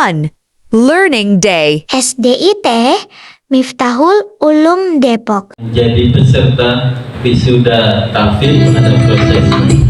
1. Learning Day. SDIT Miftahul Ulum Depok. Menjadi peserta wisuda tahfidz pada prosesnya.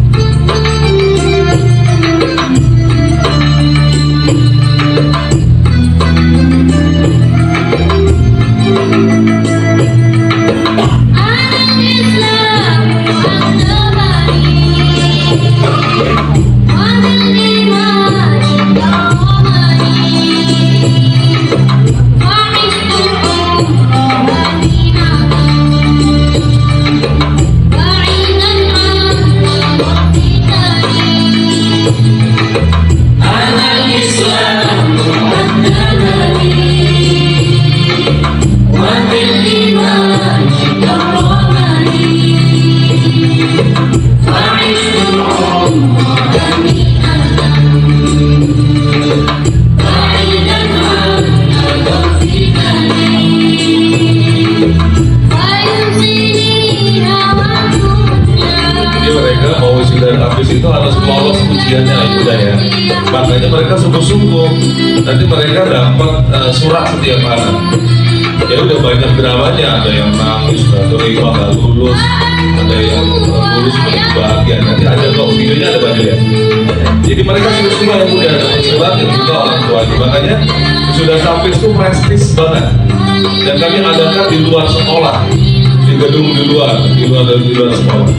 Itu harus lolos ujiannya itu ya. Makanya mereka sungguh-sungguh. Nanti mereka dapat surat setiap hari. Ya udah banyak dramanya, ada yang nangis, ada yang nggak lulus, ada yang lulus bahagia. Nanti ada kok videonya ada banyak ya. Jadi mereka sungguh-sungguh yang udah dapat surat yang juga orang tuanya. Makanya sudah sampai itu prestis banget. Dan kami adakan di luar sekolah, di gedung di luar sekolah.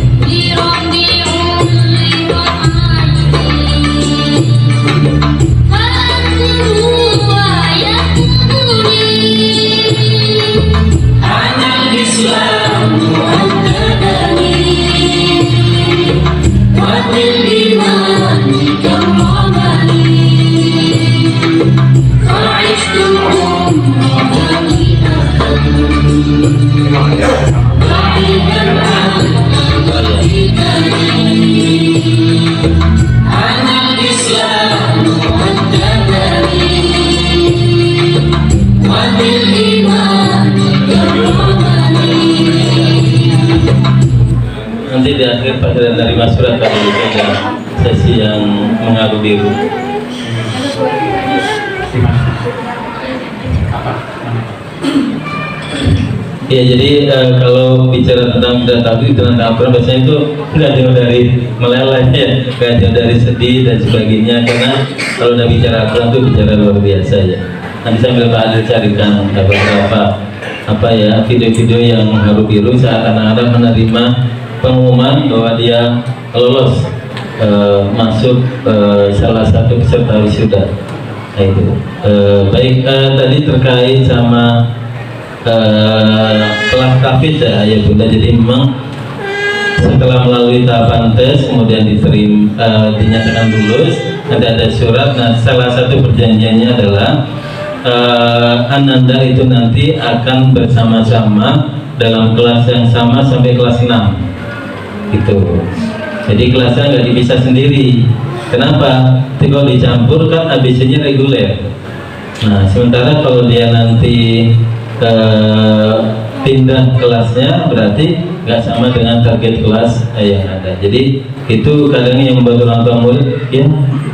Nanti di akhir pelajaran dari surat kami ada sesi yang mengaru biru. Ya, jadi kalau bicara tentang data Al-Quran biasanya itu nggak jauh dari meleleh ya, nggak jauh dari sedih dan sebagainya, karena kalau udah bicara Al-Quran itu bicara luar biasa ya. Nanti sambil Pak Adil carikan beberapa video-video yang haru biru saat anak-anak menerima pengumuman bahwa dia lolos masuk salah satu peserta wisuda. Nah, itu baik, tadi terkait sama kelas tahfidz ya Bunda. Jadi memang setelah melalui tahapan tes kemudian dinyatakan lulus, ada surat. Nah, salah satu perjanjiannya adalah Ananda itu nanti akan bersama-sama dalam kelas yang sama sampai kelas 6 gitu. Jadi kelasnya nggak dipisah sendiri. Kenapa? Jadi kalau dicampur kan ABC-nya reguler. Nah, sementara kalau dia nanti pindah kelasnya berarti nggak sama dengan target kelas yang ada. Jadi itu kadang yang membuat orang tua murid, ya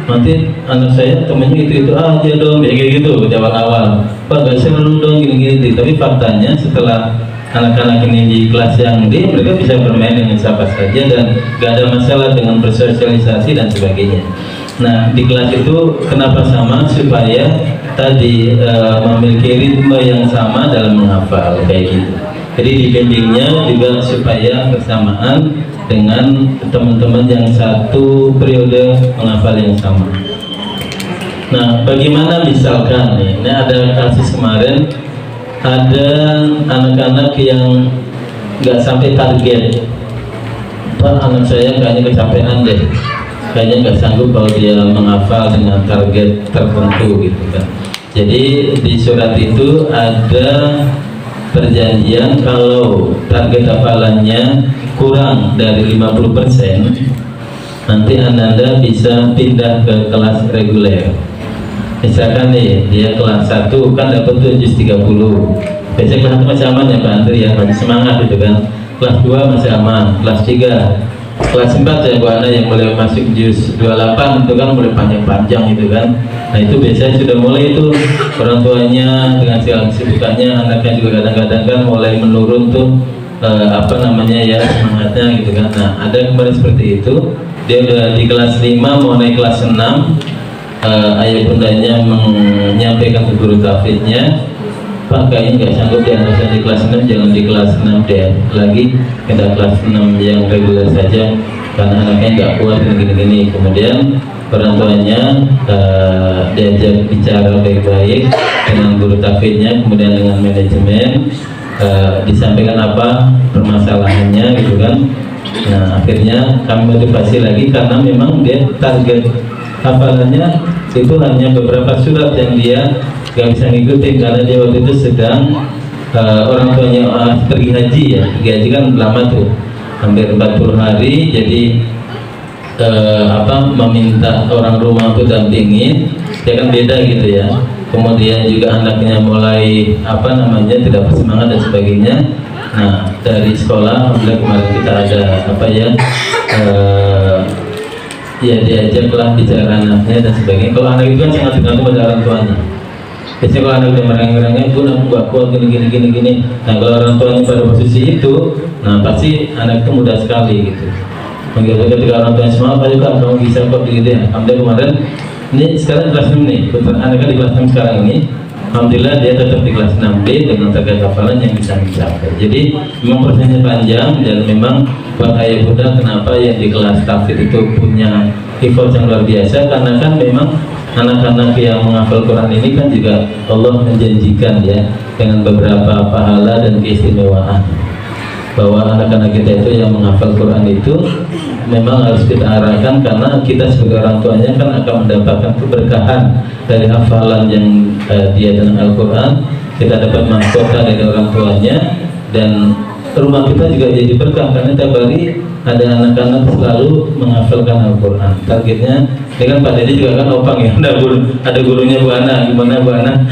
nanti anak saya temennya itu aja dong, kayak gitu di awal-awal. Pak nggak seru dong gini-gini. Tapi faktanya setelah anak-anak ini di kelas yang D, mereka bisa bermain dengan siapa saja dan nggak ada masalah dengan bersosialisasi dan sebagainya. Nah, di kelas itu kenapa sama? Supaya tadi memiliki ritme yang sama dalam menghafal kayak gitu. Jadi dibimbingnya juga supaya bersamaan dengan teman-teman yang satu periode menghafal yang sama. Nah, bagaimana misalkan nih, ini ada kasus kemarin, ada anak-anak yang nggak sampai target. Pak, anak saya kayaknya kecapean deh, kayaknya nggak sanggup kalau dia menghafal dengan target tertentu gitu kan. Jadi di surat itu ada perjanjian kalau target hafalannya kurang dari 50%, nanti Anda bisa pindah ke kelas reguler. Misalkan nih, dia kelas 1 kan dapat tuh juz 30. Biasanya kelas 1 masih aman ya Pak Andri ya, masih semangat gitu kan. Kelas 2 masih aman, kelas 3 kelas 4 ya Bu Ana yang mulai masuk juz 28 itu kan mulai panjang-panjang gitu kan. Nah itu biasanya sudah mulai itu orang tuanya dengan segala kesibukannya, anaknya juga kadang-kadang kan mulai menurun tuh apa namanya ya semangatnya gitu kan. Nah ada kemarin seperti itu, dia udah di kelas 5 mau naik kelas 6, ayah bundanya menyampaikan ke guru tahfidznya, Pak kayaknya nggak sanggup ya anak saya di kelas 6, jangan di kelas 6 deh lagi, kita kelas 6 yang reguler saja karena anaknya nggak kuat gini-gini. Kemudian orang tuanya diajak bicara baik-baik dengan guru tahfidznya, kemudian dengan manajemen, disampaikan apa permasalahannya gitu kan. Nah akhirnya kami motivasi lagi karena memang dia target hafalannya itu hanya beberapa surat yang dia gak bisa ngikutin karena dia waktu itu sedang orang tuanya pergi haji ya. Pergi haji kan lama tuh, hampir 40 hari, jadi meminta orang rumah untuk dampingin, dia kan beda gitu ya. Kemudian juga anaknya mulai tidak bersemangat dan sebagainya. Nah dari sekolah alhamdulillah kemarin kita ada ya diajaklah bicara anaknya dan sebagainya. Kalau anak itu kan sangat tergantung pada orang tuanya. Biasanya kalau anak udah merengek-rengek, Bu aku gak kuat gini. Nah kalau orang tuanya pada posisi itu, nah pasti anak itu mudah sekali gitu. Begitu ketika orang tuanya semangat, ayo Kak kamu bisa kok gitu ya. Alhamdulillah kemarin, ini sekarang kelas 6 nih, anaknya di kelas 6 sekarang ini. Alhamdulillah dia tetap di kelas 6B dengan target hafalan yang bisa mencapai. Jadi memang prosesnya panjang dan memang buat ayah bunda kenapa yang di kelas tahfidz itu punya effort yang luar biasa, karena kan memang anak-anak yang menghafal Quran ini kan juga Allah menjanjikan ya dengan beberapa pahala dan keistimewaan, bahwa anak-anak kita itu yang menghafal Quran itu memang harus kita arahkan, karena kita sebagai orang tuanya kan akan mendapatkan keberkahan dari hafalan yang dia dengan Al-Quran. Kita dapat mahkota dari orang tuanya dan rumah kita juga jadi berkah karena tiap hari ada anak-anak selalu menghafalkan Al-Quran. Targetnya, ini kan Pak Dedi juga kan opang ya, ada gurunya Bu Ana, gimana Bu Ana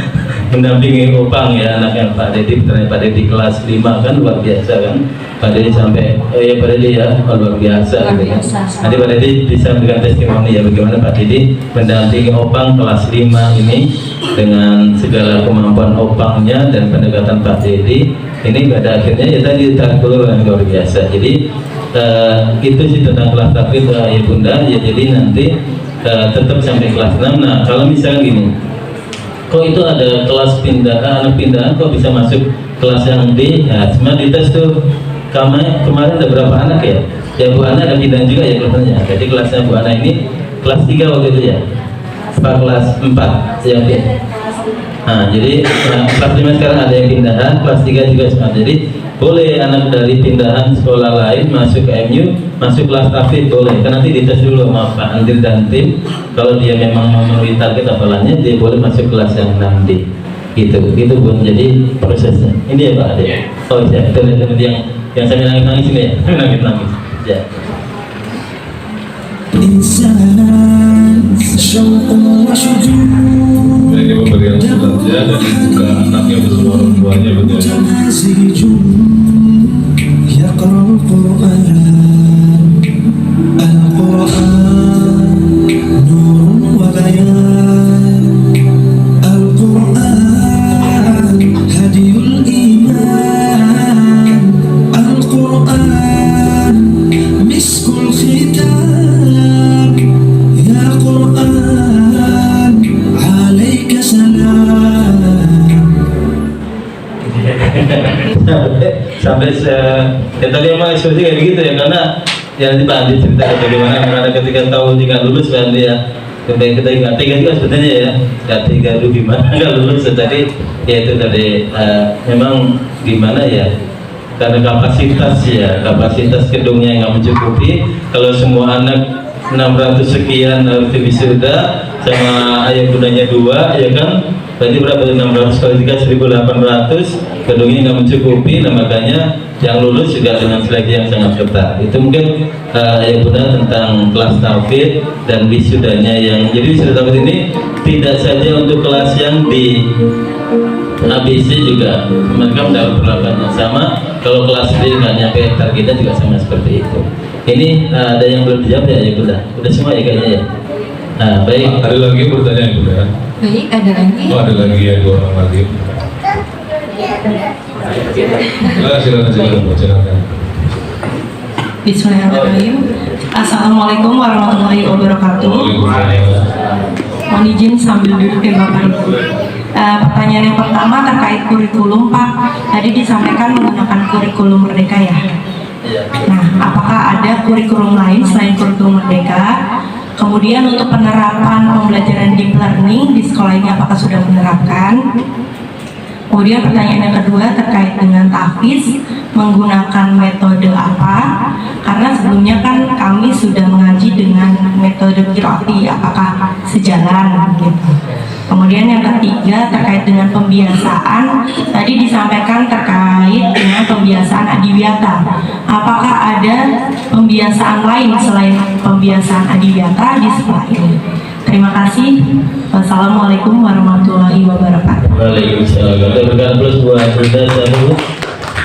mendampingi opang ya anaknya Pak Dedi, ternyata Pak Dedi kelas 5 kan luar biasa kan. Pak Dedi sampai, ya Pak Dedi ya, luar biasa gitu kan. Nanti Pak Dedi bisa memberikan testimoni ya bagaimana Pak Dedi mendampingi opang kelas 5 ini dengan segala kemampuan opangnya dan pendekatan Pak Dedi. Ini pada akhirnya ya tadi tarik ulur yang luar biasa. Jadi itu sih tentang kelas tahfidz ya bunda ya. Jadi nanti tetap sampai kelas 6. Nah kalau misalnya gini, kok itu ada kelas anak pindahan kok bisa masuk kelas yang D? Ya cuma dites tuh kemarin ada berapa anak ya? Ya Bu Ana ada pindahan juga ya kelasnya. Jadi kelasnya Bu Ana ini kelas 3 waktu itu ya, kelas 4 yang D. Nah jadi kelas 5 sekarang ada yang pindahan, kelas 3 juga semua. Jadi boleh anak dari pindahan sekolah lain masuk ke MU, masuk kelas tahfidz boleh. Kan nanti dites dulu sama Pak Andri dan tim. Kalau dia memang memenuhi target hafalannya, dia boleh masuk kelas yang 6D. Gitu Bun. Jadi prosesnya. Ini ya Pak Ade. Oh iya, itu lihat yang saya nangis ini ya, nangis. Ya. Ini pemberian suratnya dan juga anaknya bersama orang tuanya betul. Sampai ya tadi memang ekspresi kayak begitu ya, karena yang nanti Pak Andi cerita bagaimana karena ketika tahu jika lulus Pak Andi ya, ketika K3 juga sebenarnya ya, K3 itu gimana nggak lulus tadi ya, itu tadi memang gimana ya, karena kapasitas gedungnya yang nggak mencukupi. Kalau semua anak 600 sekian harus wisuda sama ayah bundanya 2 ya kan, berarti berapa tuh 600 kali 3 1.800, gedungnya nggak mencukupi. Nah makanya yang lulus juga dengan seleksi yang sangat ketat. Itu mungkin ayah bunda tentang kelas tahfidz dan wisudanya yang, jadi wisuda tahfidz ini tidak saja untuk kelas yang di ABC juga mereka mendapat perlakuan yang sama. Kalau kelas D nggak nyampe targetnya juga sama seperti itu. Ini ada yang belum dijawab ya, ya udah semua ya kayaknya ya. Nah, baik. Ada lagi yang bertanya ya Bunda? Baik, ada lagi. Oh ada lagi ya, 2 orang lagi. Silakan. Bismillahirrahmanirrahim. Assalamualaikum warahmatullahi wabarakatuh. Mohon izin sambil duduk ya Bapak Ibu. Pertanyaan yang pertama terkait kurikulum Pak. Tadi disampaikan menggunakan kurikulum Merdeka ya. Nah, apakah ada kurikulum lain selain kurikulum Merdeka? Kemudian untuk penerapan pembelajaran deep learning di sekolah ini apakah sudah menerapkan? Kemudian pertanyaan yang kedua terkait dengan tahfiz, menggunakan metode apa? Karena sebelumnya kan kami sudah mengaji dengan metode qiraati, apakah sejalan gitu. Kemudian yang ketiga terkait dengan pembiasaan, tadi disampaikan terkait dengan pembiasaan adiwiyata. Apakah ada pembiasaan lain selain pembiasaan adiwiyata di sekolah ini? Terima kasih. Wassalamualaikum warahmatullahi wabarakatuh. Waalaikumsalam. Kita berikan plus buat Bunda dahulu.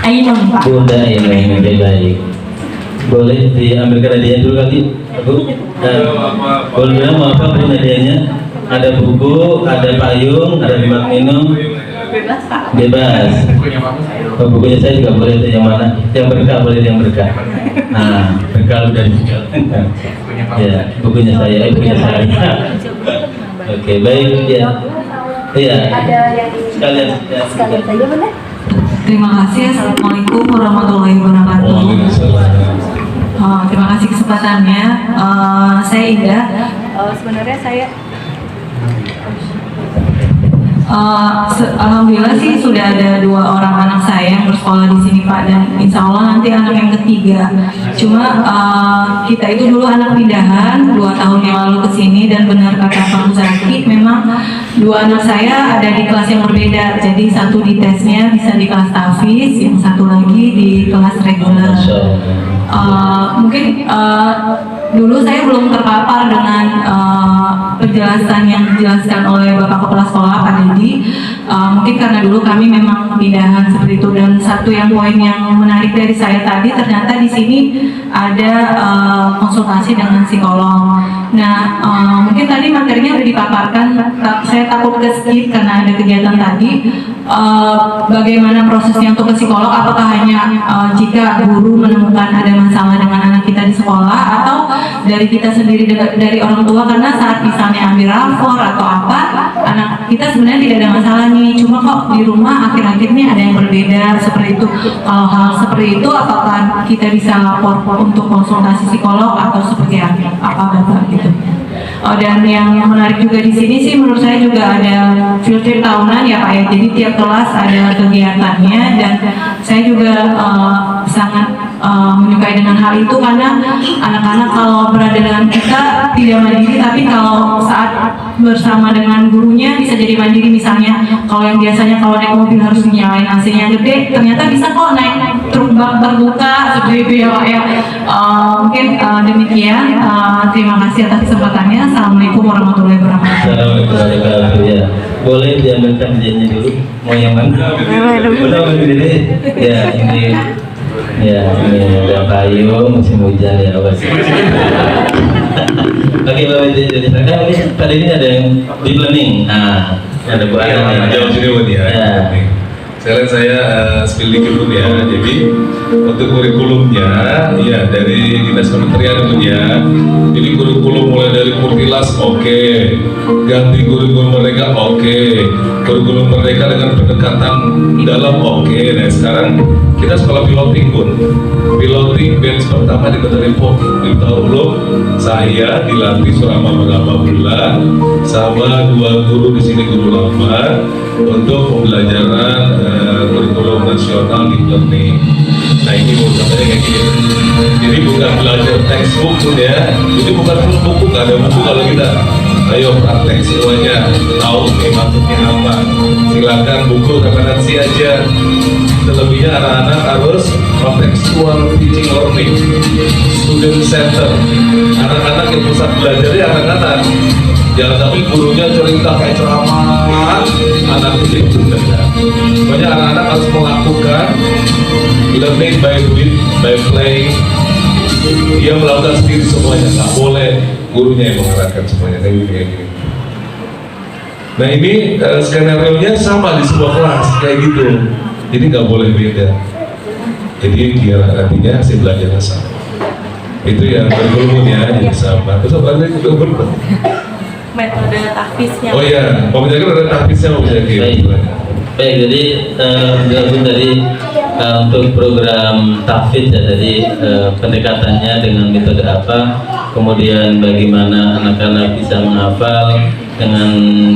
Ainun Pak. Bunda ini baik. Boleh diambilkan hadiahnya dulu kali, Bu. Boleh mau apa Bu hadiahnya? Ada buku, ada payung, ada tempat minum. Bebas Pak. Bebas. Oh, bukunya saya juga boleh, yang mana? Yang berkah boleh, yang berkah. Nah, berkah udah juga. Ya, bukunya saya, bukunya saya. Oke, baik ya. Iya. Sekalian Sekalian saja Bunda. Terima kasih. Assalamualaikum warahmatullahi wabarakatuh. Terima kasih kesempatannya. Saya Indah. Sebenarnya saya Alhamdulillah sih sudah ada 2 orang anak saya yang bersekolah di sini Pak, dan insya Allah nanti anak yang ketiga. Cuma kita itu dulu anak pindahan 2 tahun yang lalu ke sini, dan benar kata Pak Muzaki, memang 2 anak saya ada di kelas yang berbeda. Jadi satu di tesnya bisa di kelas tahfiz, yang satu lagi di kelas reguler. Mungkin dulu saya belum terpapar dengan penjelasan yang dijelaskan oleh Bapak Kepala Sekolah Pak Dedi. Mungkin karena dulu kami memang pindahan seperti itu. Dan satu yang poin yang menarik dari saya tadi, ternyata di sini ada konsultasi dengan psikolog. Nah, mungkin tadi materinya sudah dipaparkan, saya takut ke skip karena ada kegiatan tadi. Bagaimana prosesnya untuk ke psikolog? Apakah hanya jika guru menemukan ada masalah dengan anak kita di sekolah, atau dari kita sendiri, dari orang tua? Karena saat misalnya ambil rapor atau apa, anak kita sebenarnya tidak ada masalah nih, cuma kok di rumah akhir-akhir ini ada yang berbeda seperti itu. Kalau hal seperti itu, apakah kita bisa lapor untuk konsultasi psikolog atau seperti apa Bapak gitu? Dan yang menarik juga di sini sih menurut saya juga ada field trip tahunan ya Pak ya. Jadi tiap kelas ada kegiatannya, dan saya juga sangat menyukai dengan hal itu, karena anak-anak kalau berada dengan kita tidak mandiri, tapi kalau saat bersama dengan gurunya bisa jadi mandiri. Misalnya kalau yang biasanya kalau naik mobil harus nyalain AC-nya gede, ternyata bisa kok naik truk bak terbuka seperti itu ya Pak ya. Mungkin demikian. Terima kasih atas kesempatannya. Assalamualaikum warahmatullahi wabarakatuh. Assalamualaikum warahmatullahi wabarakatuh. Ya, boleh diambilkan hadiahnya dulu. Mau yang mana? Udah begini. Ya, ini. Ya, ini ada payung, musim hujan ya, awas. Oke, Bapak jadi sekarang ini tadi ini ada yang deep learning. Nah, ada Bu Ana. Jawab sini Bu ya. Saya lihat saya spill dikit dulu ya. Jadi untuk kurikulumnya, ya dari Dinas Kementerian Bu ya. Jadi kurikulum mulai dari Kurtilas oke, ganti kurikulum mereka oke, kurikulum mereka dengan pendekatan dalam oke. Nah sekarang kita sekolah piloting pun, piloting batch pertama di Kota Depok di tahun saya dilatih selama beberapa bulan sama 2 guru di sini, guru lama, untuk pembelajaran kurikulum nasional di learning. Nah ini bukannya kayak gini. Jadi bukan belajar textbook pun ya. Jadi bukan buku, nggak ada buku kalau kita. Ayo praktek semuanya, tahu nih maksudnya apa. Silakan buku referensi aja. Selebihnya anak-anak harus contextual teaching learning, student center. Anak-anak yang pusat belajarnya anak-anak. Jangan sampai gurunya cerita kayak ceramah, anak itu berbeda. Pokoknya anak-anak harus melakukan learning by doing, by playing. Dia melakukan sendiri semuanya, nggak boleh gurunya yang mengarahkan semuanya kayak gini. Nah ini skenario-nya sama di sebuah kelas kayak gitu, jadi nggak boleh beda. Jadi dia nantinya hasil belajarnya sama. Itu yang kurikulumnya jadi sama. Terus apa lagi itu berubah? Metode tahfiznya. Oh iya, Pak Mujahid ada tahfiznya Pak Mujahid. Baik, jadi gabung tadi untuk program tahfidz ya, tadi pendekatannya dengan metode apa, kemudian bagaimana anak-anak bisa menghafal dengan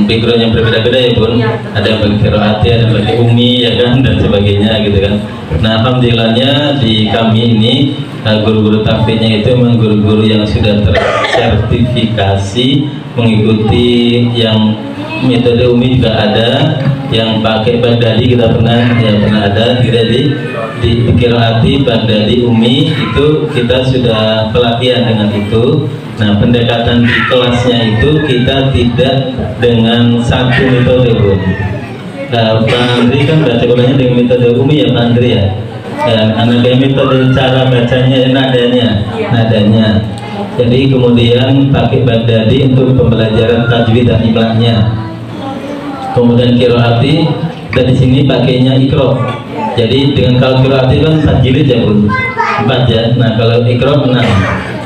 background yang berbeda-beda ya Bun. Ada yang bagi qiraati, ada yang bagi umi ya kan, dan sebagainya gitu kan. Nah alhamdulillahnya di kami ini guru-guru tahfidznya itu memang guru-guru yang sudah tersertifikasi mengikuti yang metode umi juga ada, yang pakai Baghdadi kita pernah ada, jadi di qiraati Baghdadi umi itu kita sudah pelatihan dengan itu. Nah pendekatan di kelasnya itu kita tidak dengan satu metode Bun. Pak Andri kan baca Qurannya dengan metode umi ya Pak Andri ya. Anak yang metode cara bacanya nadanya. Jadi kemudian pakai Baghdadi untuk pembelajaran tajwid dan imlanya. Kemudian qiraati dan di sini pakainya Iqra. Jadi dengan kalau qiraati kan 4 jilid ya Bun, 4 ya. Nah kalau Iqra 6.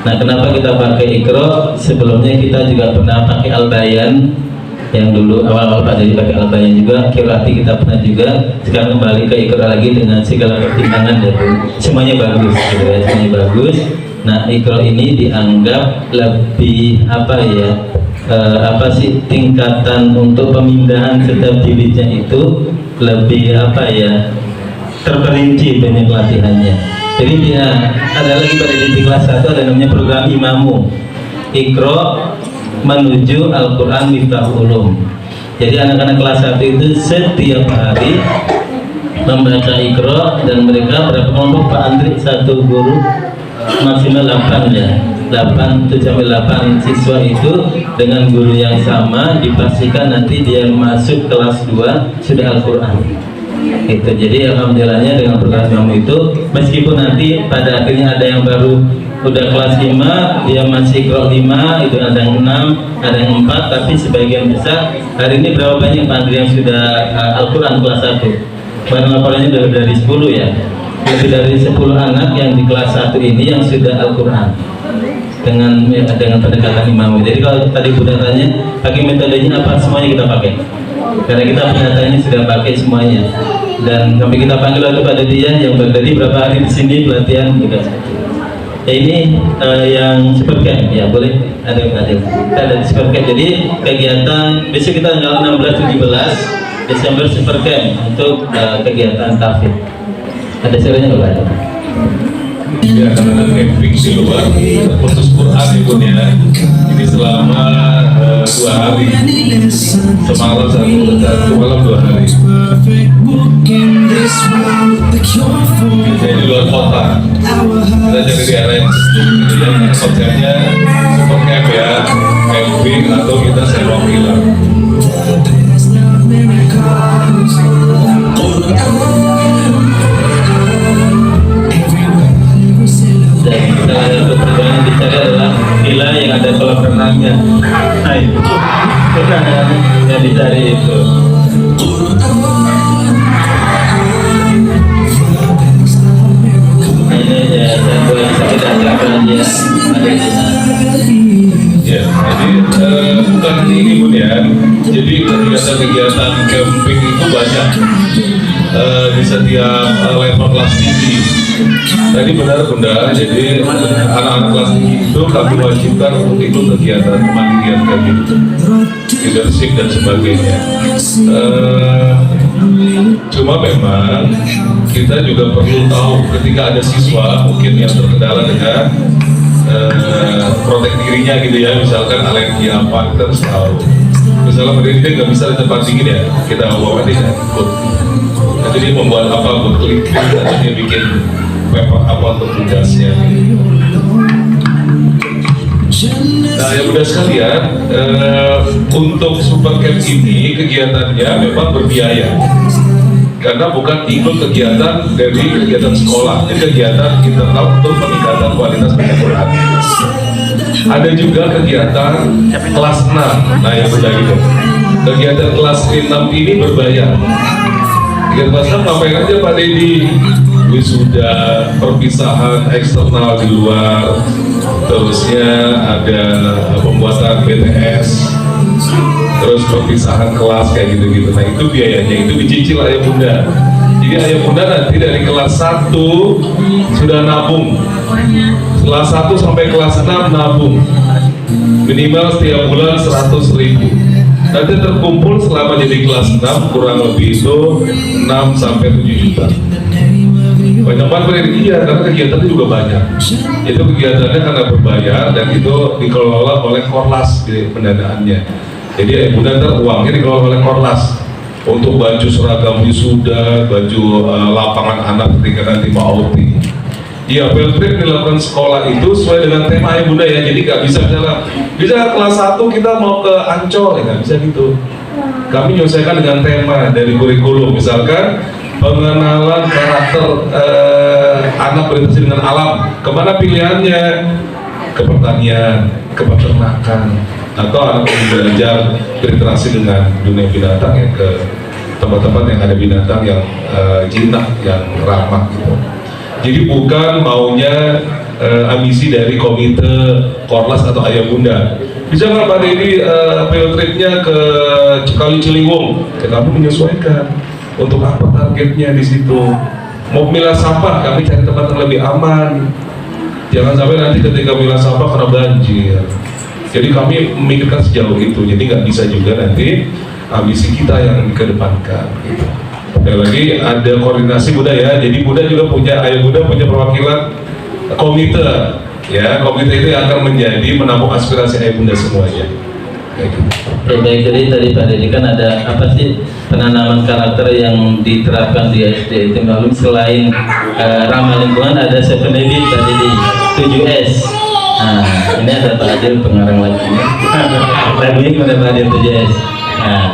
Nah kenapa kita pakai Iqra? Sebelumnya kita juga pernah pakai Al-Bayan, yang dulu awal-awal Pak jadi pakai Al-Bayan juga. Qiraati kita pernah juga. Sekarang kembali ke Iqra lagi dengan segala pertimbangan ya Bun. Semuanya bagus gitu ya, semuanya bagus. Nah Iqra ini dianggap lebih apa sih tingkatan untuk pemindahan setiap jilidnya itu lebih terperinci banyak latihannya. Jadi dia ada lagi pada di kelas 1 ada namanya program Imamu, Iqra menuju Al-Quran Miftahul Ulum. Jadi anak-anak kelas 1 itu setiap hari membaca Iqra, dan mereka berapa kelompok Pak Andri? Satu guru maksimal 8 ya, 8 sampai 8 siswa itu dengan guru yang sama, dipastikan nanti dia masuk kelas 2 sudah Al-Quran gitu. Jadi alhamdulillahnya dengan program kamu itu, meskipun nanti pada akhirnya ada yang baru udah kelas 5 dia masih Iqra 5, itu ada yang 6, ada yang 4, tapi sebagian besar hari ini berapa banyak Pak Andri yang sudah Al-Quran kelas 1? Barang laporannya udah dari 10 ya, lebih dari 10 anak yang di kelas 1 ini yang sudah Al-Quran dengan pendekatan Imam. Jadi kalau tadi Bunda tanya pakai metodenya apa, semuanya kita pakai karena kita penyataannya sudah pakai semuanya. Dan sampai kita panggil waktu pada dia yang tadi berapa hari di sini pelatihan juga. Ya ini yang super camp ya, boleh ada kita ada di super camp. Jadi kegiatan besok kita tanggal 16-17 Desember super camp untuk kegiatan tahfidz. Ada serunya nggak Pak? Ya, karena camping di luar khusus Quran Ibu ya. Ini selama 2 hari, semalam 1 malam 2 hari. Biasanya di luar kota, kita cari di arrange. Kemudian konsepnya super camp ya, camping atau kita sewa villa. Dan salah satu perjalanan yang dicari adalah villa yang ada kolam renangnya. Nah itu yang dicari itu. Nah, ini ya satu yang saya datangkan aja ada di sana. Ya, jadi bukan ini Bun ya. Jadi kegiatan camping itu banyak di setiap level kelas tinggi. Tadi benar Bunda, jadi anak-anak kelas tinggi itu kami wajibkan untuk ikut kegiatan kemandirian camping, leadership dan sebagainya. Cuma memang kita juga perlu tahu ketika ada siswa mungkin yang terkendala dengan protek dirinya gitu ya, misalkan alergi apa, kita harus tahu. Misalnya mereka nggak bisa di tempat dingin ya, kita bawa dia ikut. Nanti dia membuat apa buat klik, atau dia bikin paper apa untuk tugasnya. Nah, yang mudah sekalian, untuk Super Camp ini kegiatannya memang berbiaya. Karena bukan ikut kegiatan dari kegiatan sekolah, ini kegiatan internal untuk peningkatan kualitas pendidikan. Ada juga kegiatan kelas 6, nah yang beda gitu. Kegiatan kelas 6 ini berbayar. Kegiatan kelas 6 ngapain aja Pak Dedi? Wisuda, perpisahan eksternal di luar, terusnya ada pembuatan BTS, terus perpisahan kelas kayak gitu-gitu. Nah itu biayanya, itu dicicil ayah bunda. Jadi ayah bunda nanti dari kelas 1 sudah nabung, kelas 1 sampai kelas 6 nabung, minimal setiap bulan 100.000. Nanti terkumpul selama jadi kelas 6 kurang lebih itu 6 sampai 7 juta. Banyak banget, iya, karena kegiatannya juga banyak. Itu kegiatannya karena berbayar dan itu dikelola oleh Korlas di pendanaannya. Jadi bunda ntar uangnya dikelola oleh Korlas untuk baju seragam wisuda, baju lapangan anak ketika nanti mau outing. Iya, field trip dilakukan sekolah itu sesuai dengan tema ya bunda ya. Jadi nggak bisa bisa kelas 1 kita mau ke Ancol, ya nggak bisa gitu. Kami menyesuaikan dengan tema dari kurikulum, misalkan pengenalan karakter anak berinteraksi dengan alam. Kemana pilihannya? Ke pertanian, ke peternakan, atau anak yang belajar berinteraksi dengan dunia binatang ya ke tempat-tempat yang ada binatang yang jinak, yang ramah gitu. Jadi bukan maunya ambisi dari komite Korlas atau ayah bunda. Bisa nggak Pak Dedi field tripnya ke Kali Ciliwung? Ya, kami menyesuaikan. Untuk apa targetnya di situ? Mau milah sampah, kami cari tempat yang lebih aman. Jangan sampai nanti ketika milah sampah kena banjir. Jadi kami memikirkan sejauh itu. Jadi nggak bisa juga nanti ambisi kita yang dikedepankan. Gitu. Dan lagi ada koordinasi bunda ya. Jadi bunda juga punya, ayah bunda punya perwakilan komite. Ya, komite itu yang akan menjadi menampung aspirasi ayah bunda semuanya. Ya, baik, jadi tadi Pak Dedi kan ada apa sih penanaman karakter yang diterapkan di SD itu maklum selain ramah lingkungan ada 7D tadi di 7S. Nah, ini ada Pak Adil pengarang lagunya. Lagunya kepada Pak Adil 7S. Nah,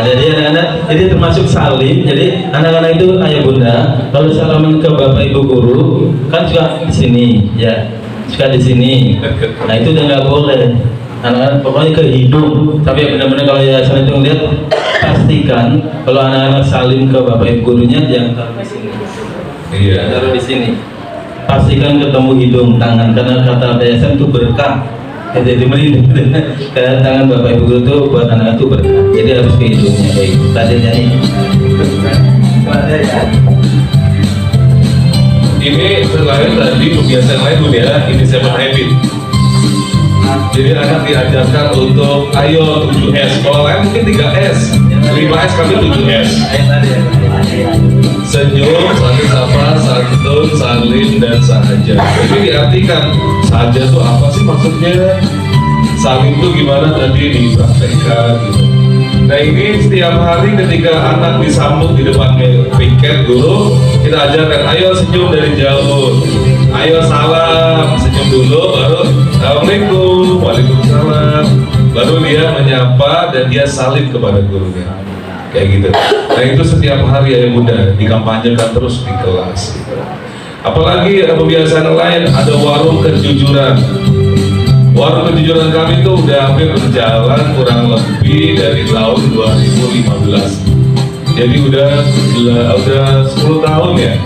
jadi anak-anak, jadi termasuk salim. Jadi anak-anak itu ayah bunda kalau salaman ke bapak ibu guru kan juga di sini, ya. Suka di sini. Nah itu udah nggak boleh. Anak-anak pokoknya ke hidung. Tapi benar-benar kalau yayasan itu ngeliat, pastikan kalau anak-anak salim ke bapak ibu gurunya jangan taruh di sini. Iya. Taruh di sini. Pastikan ketemu hidung tangan karena kata yayasan itu berkah. Jadi merinding. Karena tangan bapak ibu guru itu buat anak-anak itu berkah. Jadi harus ke hidungnya kayak gitu. Tadi nyanyi. Ini selain tadi kebiasaan lain bunda ya, ini 7 habit. Jadi anak diajarkan untuk ayo 7S. Kalau lain mungkin 3S, 5S, kami 7S. Senyum, saling sapa, santun, salim, dan sahaja. Jadi diartikan sahaja itu apa sih maksudnya? Salim itu gimana tadi dipraktekkan gitu. Nah ini setiap hari ketika anak disambut di depan piket guru, kita ajarkan ayo senyum dari jauh, ayo salam, senyum dulu, baru assalamualaikum, waalaikumsalam, baru dia menyapa dan dia salim kepada gurunya, kayak gitu. Nah itu setiap hari ya bunda dikampanyekan terus di kelas. Apalagi kebiasaan lain, ada warung kejujuran. Warung kejujuran kami itu udah hampir berjalan kurang lebih dari tahun 2015. Jadi udah 10 tahun ya.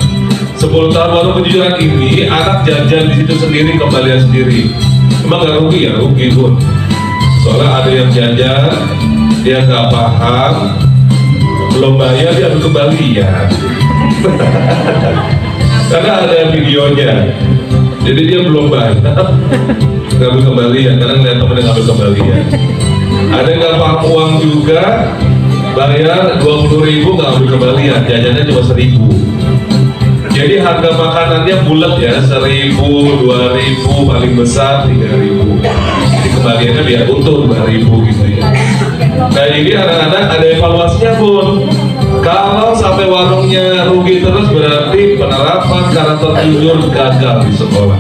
10 tahun warung kejujuran ini, anak jajan di situ sendiri, kembalian sendiri. Emang gak rugi ya? Rugi pun. Soalnya ada yang jajan, dia nggak paham, belum bayar, dia ambil kembalian. Karena ada videonya. Jadi dia belum bayar, ngambil kembalian, karena ngeliat temennya ngambil kembalian. Ada yang nggak paham uang juga, bayar 20.000 nggak ambil kembalian, jajannya cuma 1.000. Jadi harga makanannya bulat ya, 1.000, 2.000, paling besar 3.000. Jadi kembaliannya biar utuh 2.000 gitu ya. Nah ini anak-anak ada evaluasinya pun. Kalau sampai warungnya rugi terus berarti penerapan karakter jujur gagal di sekolah.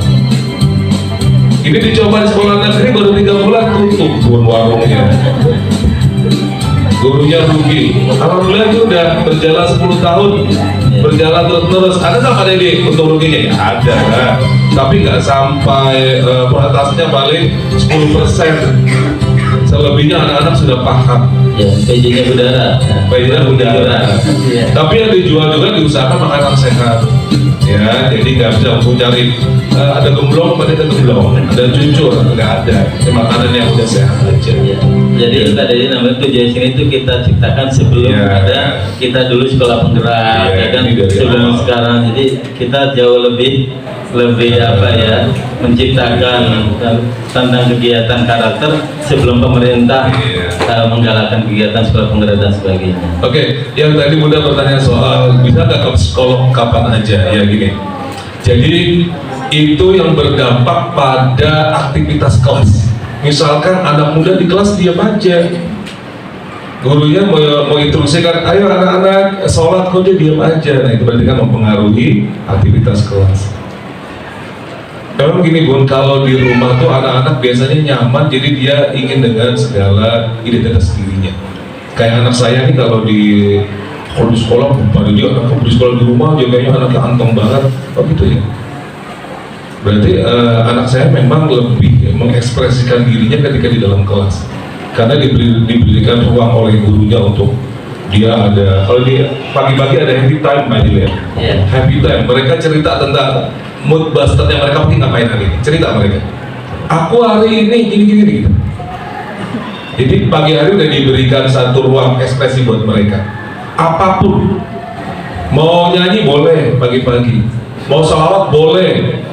Ini dicoba di sekolah negeri baru 3 bulan tutup warungnya. Gurunya rugi. Alhamdulillah itu udah berjalan 10 tahun, berjalan terus. Ada nggak Pak Dedi untuk ruginya? Ya, ada, tapi nggak sampai persentasenya paling 10%. Selebihnya anak-anak sudah paham. Ya, PJ-nya udara. PJ-nya udara. Ya. Tapi yang dijual juga diusahakan makanan sehat. Ya, jadi nggak bisa mencari ada gemblong, ada gemblong, ada cucur, nggak ada. Ini makanan yang udah sehat aja. Ya. Jadi tadi namanya tujuan sini itu kita ciptakan sebelum Ya. ada kita dulu sekolah penggerak, Ya, ya kan ini dari sebelum awal. sekarang. Jadi kita jauh lebih apa ya, menciptakan tentang kegiatan karakter sebelum pemerintah menggalakkan kegiatan sekolah penggerak dan sebagainya. Oke, yang tadi Bunda bertanya soal bisa nggak ke psikolog kapan aja, ya gini. Jadi itu yang berdampak pada aktivitas kelas. Misalkan anak muda di kelas diam aja, gurunya mau instruksikan, ayo anak-anak sholat, kok dia diam aja. Nah itu berarti kan mempengaruhi aktivitas kelas. Memang gini Bun, kalau di rumah tuh anak-anak biasanya nyaman, jadi dia ingin dengan segala identitas dirinya. Kayak anak saya nih kalau di sekolah, pada dia anak di sekolah, di rumah juga kayaknya anaknya anteng banget. Oh gitu ya. Berarti anak saya memang lebih mengekspresikan dirinya ketika di dalam kelas, karena diberikan ruang oleh gurunya untuk dia ada. Kalau dia pagi-pagi ada happy time, Mbak Dila. Yeah. Happy time. Mereka cerita tentang mood busternya mereka mungkin ngapain hari ini. Cerita mereka. Aku hari ini gini-gini gitu. Jadi pagi hari udah diberikan satu ruang ekspresi buat mereka. Apapun. Mau nyanyi boleh pagi-pagi. Mau sholawat boleh.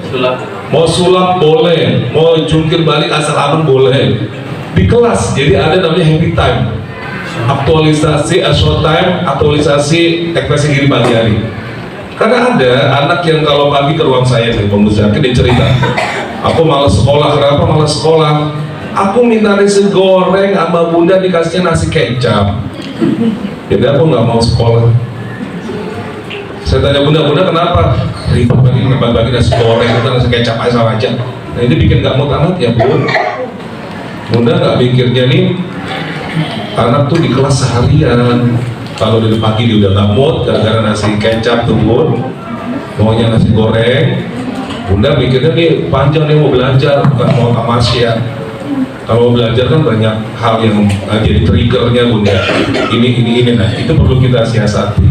Mau sulap boleh. Mau jungkir balik asal abang boleh. Di kelas jadi ada namanya happy time. Aktualisasi short time, aktualisasi ekspresi diri pagi hari. Karena ada anak yang kalau pagi ke ruang saya dari pemuzakir, dia cerita, aku malas sekolah. Kenapa malas sekolah? Aku minta nasi goreng sama Bunda dikasihnya nasi kecap, jadi aku nggak mau sekolah. Saya tanya Bunda kenapa? Ribet pagi nasi goreng, kita nasi kecap aja. Nah ini bikin nggak mood anak ya Bun. Bunda nggak mikirnya nih, anak tuh di kelas seharian, kalau dari pagi dia udah nggak mood gara-gara nasi kecap tuh Bun, maunya nasi goreng. Bunda mikirnya nih panjang nih mau belajar, bukan mau tamasya. Kalau mau belajar kan banyak hal yang jadi triggernya Bunda. Ini, nah itu perlu kita siasati.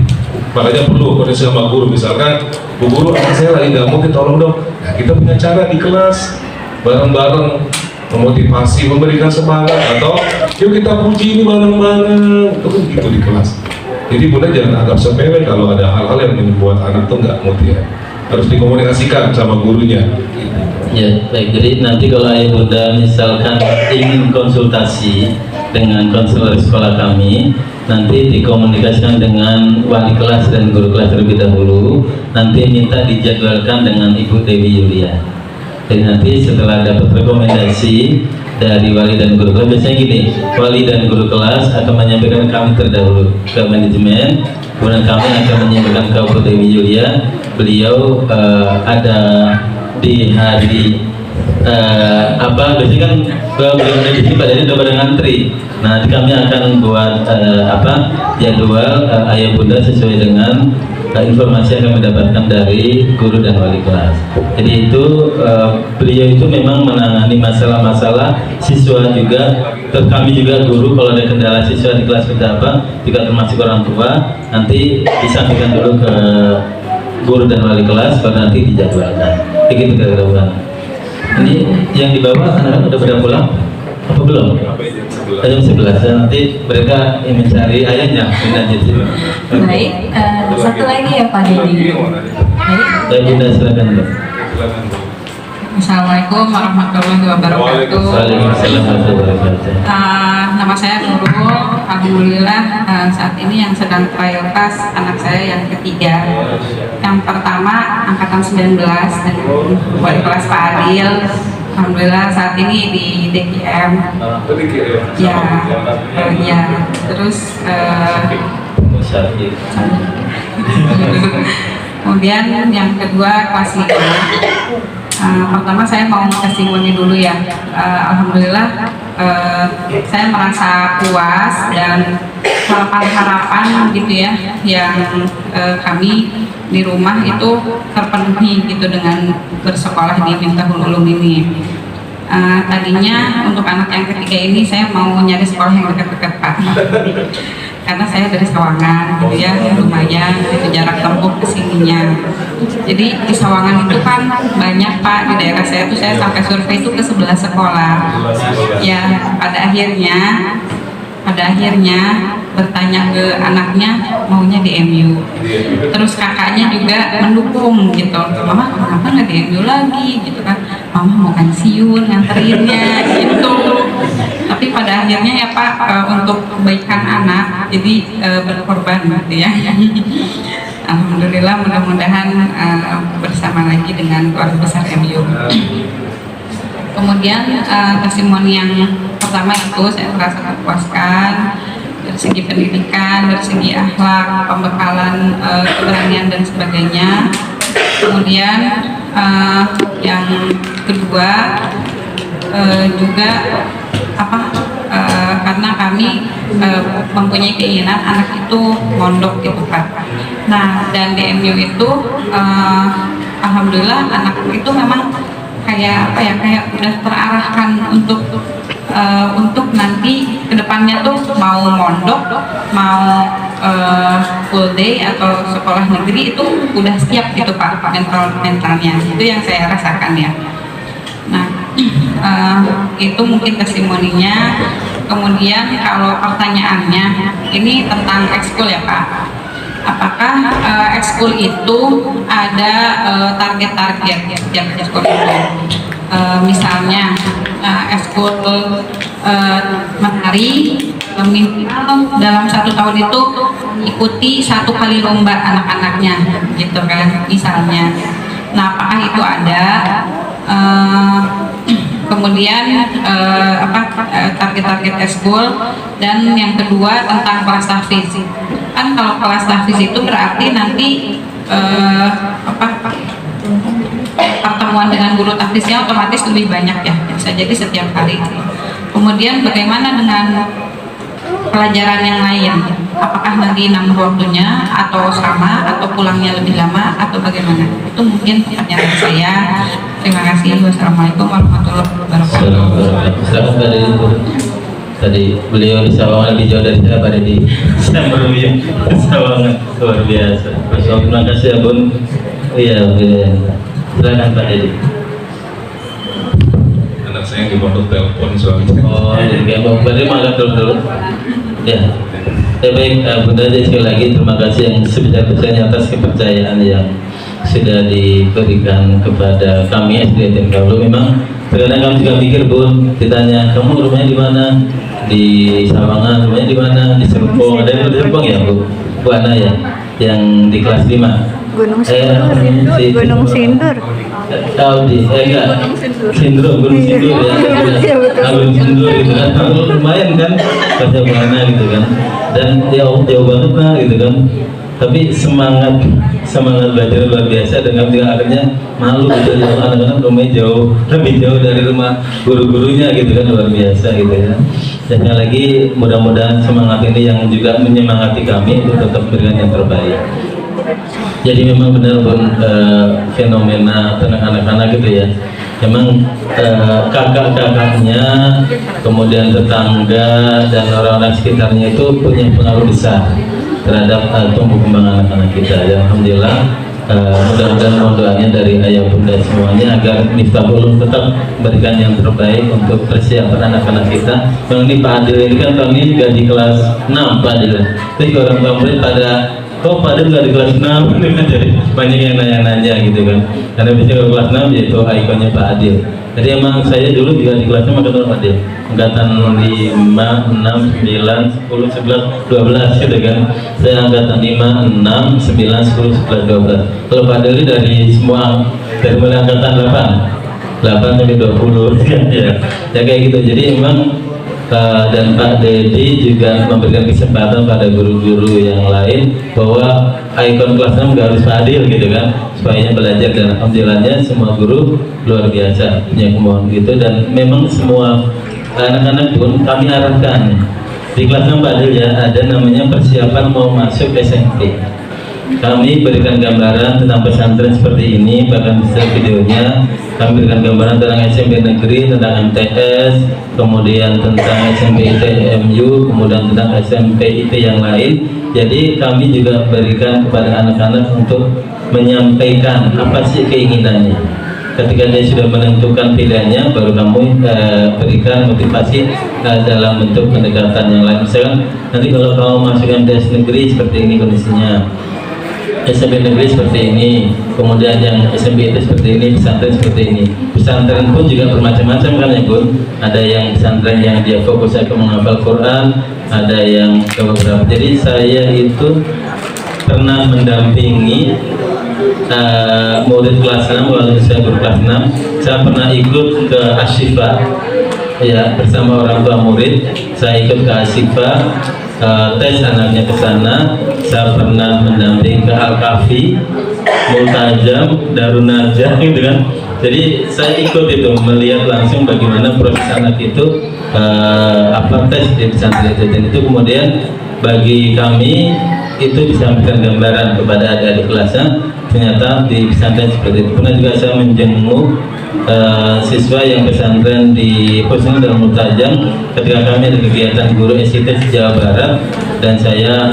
Makanya perlu koordinasi sama guru, misalkan Bu Guru anak saya lagi nggak mood, tolong dong. Nah, kita punya cara di kelas bareng-bareng, memotivasi, memberikan semangat, atau yuk kita puji ini bareng-bareng, itu kan gitu di kelas. Jadi Bunda jangan anggap sepele kalau ada hal-hal yang membuat anak tuh nggak mood ya. Harus dikomunikasikan sama gurunya. Ya, baik. Jadi nanti kalau ayah Bunda misalkan ingin konsultasi dengan konselor sekolah kami, nanti dikomunikasikan dengan wali kelas dan guru kelas terlebih dahulu. Nanti minta dijadwalkan dengan Ibu Dewi Yulia. Jadi nanti setelah dapat rekomendasi dari wali dan guru kelas, biasanya gini, wali dan guru kelas akan menyampaikan kami terdahulu ke manajemen, kemudian kami akan menyampaikan ke Bu Dewi Yulia. Beliau ada di hari biasanya kan belum ada di sini Pak, jadi udah pada ngantri. Nah kami akan buat jadwal ayah Bunda sesuai dengan informasi yang kami dapatkan dari guru dan wali kelas. Jadi itu beliau itu memang menangani masalah-masalah siswa juga. Terus kami juga guru kalau ada kendala siswa di kelas kita juga termasuk orang tua, nanti disampaikan dulu ke guru dan wali kelas, baru nanti dijadwalkan. Begitu kira-kira. Ini yang di bawah anak-anak udah pada pulang apa belum? Jam 11 nanti mereka yang mencari ayahnya. Baik, satu lagi ya Pak Dedi. Baik. Ya Bunda silakan Mbak. Assalamualaikum warahmatullahi wabarakatuh. Waalaikumsalam warahmatullahi wabarakatuh. Nama saya Nurul. Alhamdulillah saat ini yang sedang prioritas anak saya yang ketiga. Yang pertama angkatan 19 dan wali kelas Pak Adil. Alhamdulillah saat ini di DKM. Ya. Terus kemudian yang kedua kelas 5. Pertama saya mau testimoni dulu ya. Alhamdulillah saya merasa puas dan harapan-harapan gitu ya yang kami di rumah itu terpenuhi gitu dengan bersekolah di Miftahul Ulum ini. Tadinya untuk anak yang ketiga ini saya mau nyari sekolah yang dekat-dekat Pak. Karena saya dari Sawangan gitu ya, lumayan itu jarak tempuh ke sininya. Jadi di Sawangan itu kan banyak Pak, di daerah saya tuh saya sampai survei itu ke 11 sekolah. Ya, pada akhirnya bertanya ke anaknya maunya di MU. Terus kakaknya juga mendukung gitu. Mama kenapa nggak di MU lagi gitu kan? Mama mau pensiun nganterinnya gitu. Tapi pada akhirnya ya Pak, untuk kebaikan anak jadi berkorban gitu ya. Alhamdulillah, mudah-mudahan bersama lagi dengan keluarga besar MU. Kemudian testimoni yang pertama itu saya merasa terpuaskan dari segi pendidikan, dari segi akhlak, pembekalan, keberanian dan sebagainya. Kemudian yang kedua juga karena kami mempunyai keinginan anak itu mondok gitu Pak. Nah, dan di MU itu alhamdulillah anak itu memang kayak udah terarahkan untuk nanti kedepannya tuh mau mondok, mau full day atau sekolah negeri itu udah siap gitu Pak, mentalnya. Itu yang saya rasakan ya. Nah, itu mungkin testimoninya. Kemudian kalau pertanyaannya ini tentang ekskul ya Pak. Apakah ekskul itu ada target-target setiap ekskul itu? Misalnya ekskul menari minimal dalam 1 tahun itu ikuti 1 kali lomba anak-anaknya gitu kan misalnya. Nah, apakah itu ada? Kemudian target-target ekskul, dan yang kedua tentang kelas tahfiz. Kan kalau kelas tahfiz itu berarti nanti pertemuan dengan guru tahfiznya otomatis lebih banyak ya, bisa jadi setiap hari. Kemudian bagaimana dengan pelajaran yang lain? Apakah nanti nambah waktunya atau sama atau pulangnya lebih lama atau bagaimana? Itu mungkin pertanyaan saya. Terima kasih. Wassalamualaikum warahmatullahi wabarakatuh. Tadi beliau di Sawangan lebih jauh dari saya, pada di Samarumia Sawangan, luar biasa. Terima kasih ya Bun. Iya, silakan Pak Dedi. Anak saya yang di pondok telepon soalnya. Oh, jadi mau berarti makan dulu. Ya. Baik, Bunda Dedi, sekali lagi terima kasih yang sebesar-besarnya atas kepercayaan yang sudah diberikan kepada kami SDN Galuh. Memang terkadang kami juga pikir Bun, ditanya kamu rumahnya di mana? Di Sawangan, rumahnya di mana? Di Serpong. Ada yang di Serpong ya Bu Ana ya, yang di kelas 5. Gunung Sindur. Tahu di enggak Sindur, Gunung Sindur ya. Gunung Sindur gitu kan. Lumayan kan baca mana gitu kan. Dan jauh banget lah gitu kan. Tapi semangat belajar luar biasa, dan kami juga akhirnya malu gitu ya, anak-anak rumahnya lebih jauh dari rumah guru-gurunya gitu kan, luar biasa gitu ya. Dan sekali lagi mudah-mudahan semangat ini yang juga menyemangati kami untuk tetap berikan yang terbaik. Jadi memang benar fenomena tentang anak-anak gitu ya. Memang kakak-kakaknya, kemudian tetangga dan orang-orang sekitarnya itu punya pengaruh besar terhadap tumbuh kembang anak-anak kita. Ya, alhamdulillah, mudah-mudahan mohon doanya dari ayah bunda semuanya agar Miftahul Ulum tetap memberikan yang terbaik untuk persiapan anak-anak kita. Bang, ini Pak Adil ini kan tahun ini juga di kelas 6 Pak Adil. Jadi orang tua murid pada kok Pak Adil nggak di kelas 6 jadi banyak yang nanya-nanya gitu kan. Karena biasanya kalau kelas 6 yaitu ikonnya Pak Adil. Jadi emang saya dulu juga di kelasnya makan Pak Adil. Angkatan 5, 6, 9, 10, 11, 12 gitu kan. Saya angkatan 5, 6, 9, 10, 11, 12. Kalau Pak Adil dari mulai angkatan 8 sampai 20 kan ya. Ya kayak gitu. Jadi emang dan Pak Dedi juga memberikan kesempatan pada guru-guru yang lain bahwa ikon kelas 6 gak harus Pak Adil gitu kan, supaya belajar, dan alhamdulillahnya semua guru luar biasa punya kemauan gitu. Dan memang semua anak-anak pun kami arahkan di kelas 6 Pak Adil ya, ada namanya persiapan mau masuk SMP. Kami berikan gambaran tentang pesantren seperti ini, bahkan bisa videonya. Kami berikan gambaran tentang SMP negeri, tentang MTS, kemudian tentang SMP ITMU, kemudian tentang SMP IT yang lain. Jadi kami juga berikan kepada anak-anak untuk menyampaikan apa sih keinginannya. Ketika dia sudah menentukan pilihannya, baru kamu berikan motivasi dalam bentuk pendekatan yang lain. Misalkan nanti kalau kamu masuk MTS negeri seperti ini kondisinya, SMP negeri seperti ini, kemudian yang SMP itu seperti ini, pesantren seperti ini. Pesantren pun juga bermacam-macam kan ya Bun. Ada yang pesantren yang dia fokus ke menghafal Quran, ada yang ke beberapa. Jadi saya itu pernah mendampingi murid kelas 6, waktu saya berkelas 6, saya pernah ikut ke Asyifa ya, bersama orang tua murid. Saya ikut ke Asyifa, tes anaknya ke sana. Saya pernah mendampingi ke Al-Kafi, Multajam, Darun Najah gitu kan. Jadi saya ikut itu, melihat langsung bagaimana proses anak itu tes di pesantren itu. Dan itu kemudian bagi kami itu bisa memberikan gambaran kepada adik-adik kelasnya, ternyata di pesantren seperti itu. Pernah juga saya menjenguk siswa yang pesantren di Pusat dan Multajam ketika kami ada kegiatan guru SIT Jawa Barat, dan saya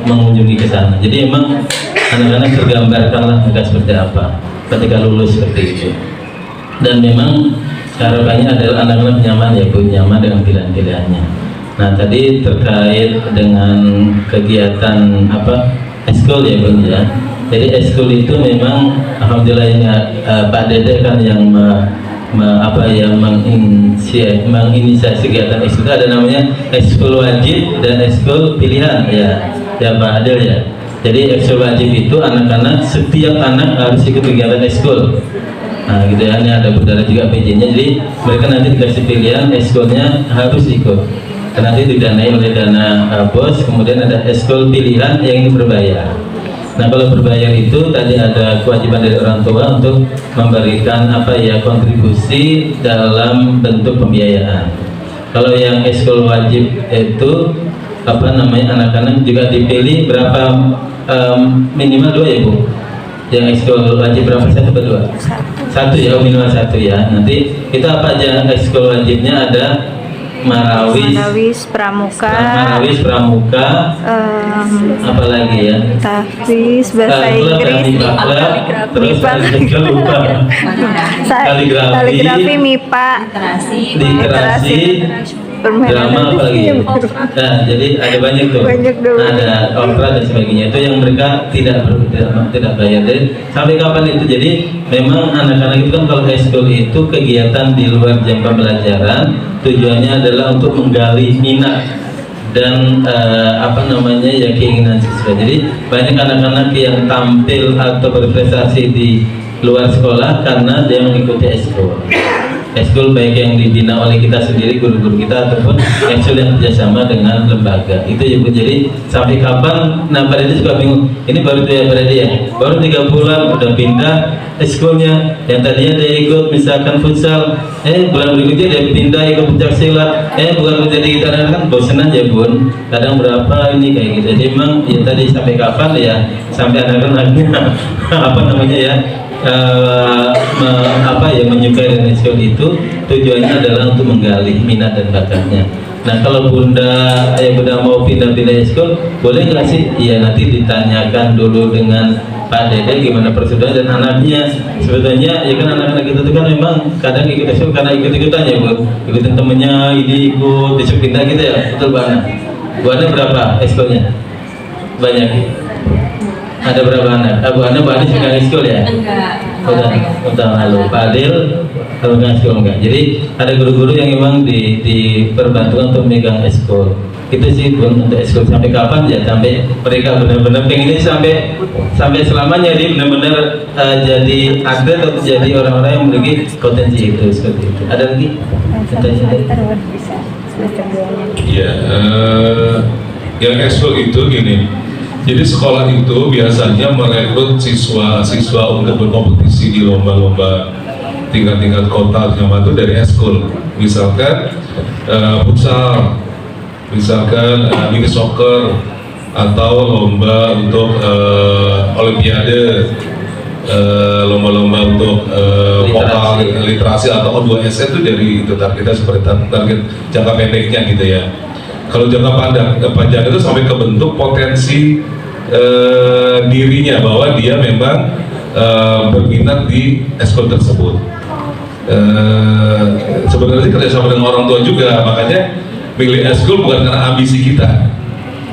mengunjungi ke sana. Jadi emang anak-anak tergambarkanlah mereka seperti apa ketika lulus seperti itu. Dan memang harapannya adalah anak-anak nyaman ya Bu, nyaman dengan pilihan-pilihannya. Nah tadi terkait dengan kegiatan eskul ya Bun ya. Jadi eskul itu memang alhamdulillah ya, Pak Dede kan yang menginisiasi kegiatan eskul. Ada namanya eskul wajib dan eskul pilihan ya Pak Adil ya. Jadi eskul wajib itu anak-anak, setiap anak harus ikut kegiatan eskul. Nah gitu ya, ini ada budara juga PJ-nya. Jadi mereka nanti dikasih pilihan, eskulnya harus ikut. Karena nanti didanai oleh dana BOS. Kemudian ada eskul pilihan yang ini berbayar. Nah kalau berbayar itu tadi ada kewajiban dari orang tua untuk memberikan kontribusi dalam bentuk pembiayaan. Kalau yang eskul wajib itu anak-anak juga dipilih berapa, minimal 2 ya Bu. Yang eskul wajib berapa, 1 atau 2? 1 ya, minimal 1 ya. Nanti itu apa aja eskul wajibnya? Ada Marawis, Pramuka, apalagi ya? Tahfiz, bahasa Inggris, terus kaligrafi, MIPA, literasi, drama, apalagi ya? Nah, jadi ada banyak tuh. Ada opera dan sebagainya. Itu yang mereka tidak bayar. Jadi sampai kapan itu? Jadi memang anak-anak itu kan kalau high school itu kegiatan di luar jam pembelajaran. Tujuannya adalah untuk menggali minat dan keinginan siswa. Jadi banyak anak-anak yang tampil atau berprestasi di luar sekolah karena dia mengikuti eskul. Eskul baik yang dibina oleh kita sendiri, guru-guru kita, ataupun eskul yang kerjasama dengan lembaga. Itu ya Bu. Jadi sampai kapan? Nah pada itu juga bingung. Ini baru tuh ya berarti ya, baru 3 bulan udah pindah eskulnya. Yang tadinya dia ikut misalkan futsal, bulan berikutnya dia pindah ikut pencak silat, bukan menjadi gitaran, kan bosan aja Bun. Kadang berapa ini kayak gitu. Jadi memang ya tadi sampai kapan ya, sampai anak-anaknya menyukai dengan eskul itu. Tujuannya adalah untuk menggali minat dan bakatnya. Nah kalau bunda mau pindah-pindah eskul, boleh nggak sih? Iya, nanti ditanyakan dulu dengan Pak Dede gimana prosedur dan anaknya. Sebetulnya ya kan anak-anak kita itu kan memang kadang ikut eskul karena ikut-ikutan ya Bu, ikutin temennya, ini ikut disuruh pindah gitu ya. Betul Bu Ana? Bu Ana berapa eskulnya? Banyak. Ada berapa anak? Bu Ana juga eskul ya? Enggak. Udah lalu Pak Adil kalau nggak eskul enggak. Jadi ada guru-guru yang memang diperbantukan untuk megang eskul. Itu sih Bun, untuk eskul sampai kapan ya? Sampai mereka benar-benar pengen sampai selamanya dia benar-benar jadi atlet atau jadi orang-orang yang memiliki potensi itu seperti itu. Ada lagi? Ya, yang ekskul itu gini. Jadi sekolah itu biasanya merekrut siswa-siswa untuk berkompetisi di lomba-lomba tingkat-tingkat kota sama itu dari ekskul. Misalkan futsal, misalkan mini soccer, atau lomba untuk olimpiade, lomba-lomba untuk vokal, literasi atau O2S itu dari itu targetnya seperti target jangka pendeknya gitu ya. Kalau jangka panjang itu sampai ke bentuk potensi dirinya bahwa dia memang berminat di ekskul tersebut. Sebenarnya kerjasama dengan orang tua juga, makanya milih ekskul bukan karena ambisi kita,